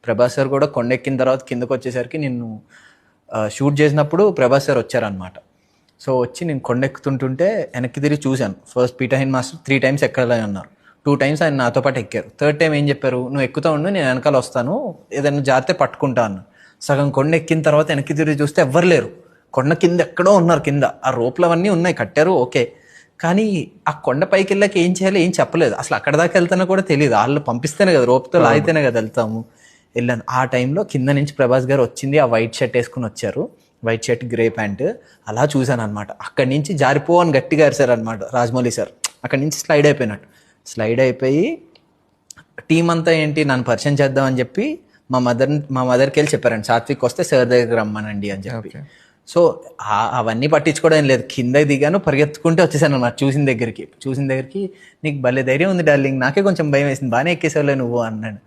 Prabhas sir కూడా కొండ ఎక్కిన తర్వాత కిందకు వచ్చేసరికి నిన్ను షూట్ చేసినప్పుడు ప్రభాస్ సార్ వచ్చారనమాట. సో వచ్చి నేను కొండ ఎక్కుతుంటుంటే వెనక్కి తిరిగి చూశాను. ఫస్ట్ పీటర్ హైన్ మాస్టర్ 3 times ఎక్కాలని అన్నారు. 2 times ఆయన నాతో పాటు ఎక్కారు. థర్డ్ టైం ఏం చెప్పారు, నువ్వు ఎక్కుతా ఉండు, నేను వెనకాల వస్తాను, ఏదైనా జాగ్రత్త పట్టుకుంటా అన్న. సగం కొండ ఎక్కిన తర్వాత వెనక్కి తిరిగి చూస్తే ఎవ్వరు లేరు. కొండ కింద ఎక్కడో ఉన్నారు. కింద ఆ రోప్లు అవన్నీ ఉన్నాయి, కట్టారు, ఓకే. కానీ ఆ కొండ పైకి వెళ్ళాక ఏం చేయాలి ఏం చెప్పలేదు. అసలు అక్కడ దాకా వెళ్తానో కూడా తెలియదు. వాళ్ళు పంపిస్తేనే కదా, రోప్తో లాగితేనే కదా వెళ్తాము. వెళ్ళాను. ఆ టైంలో కింద నుంచి ప్రభాస్ గారు వచ్చింది, ఆ వైట్ షర్ట్ వేసుకుని వచ్చారు, వైట్ షర్ట్ గ్రే ప్యాంట్. అలా చూశాను అనమాట. అక్కడి నుంచి జారిపో అని గట్టిగా అరిశారు అనమాట రాజమౌళి సార్. అక్కడి నుంచి స్లైడ్ అయిపోయినట్టు స్లైడ్ అయిపోయి టీం అంతా ఏంటి నన్ను పరిచయం చేద్దామని చెప్పి మా మదర్కి వెళ్ళి చెప్పారండి, సాత్విక్ వస్తే సార్ దగ్గరికి రమ్మనండి అని చెప్పి. సో అవన్నీ పట్టించుకోవడం లేదు. కింద దిగాను, పరిగెత్తుకుంటే వచ్చేసాను అన్నమాట చూసిన దగ్గరికి. నీకు భలే ధైర్యం ఉంది డార్లింగ్, నాకే కొంచెం భయం వేసింది, బాగానే ఎక్కేసావులే నువ్వు అన్నారు.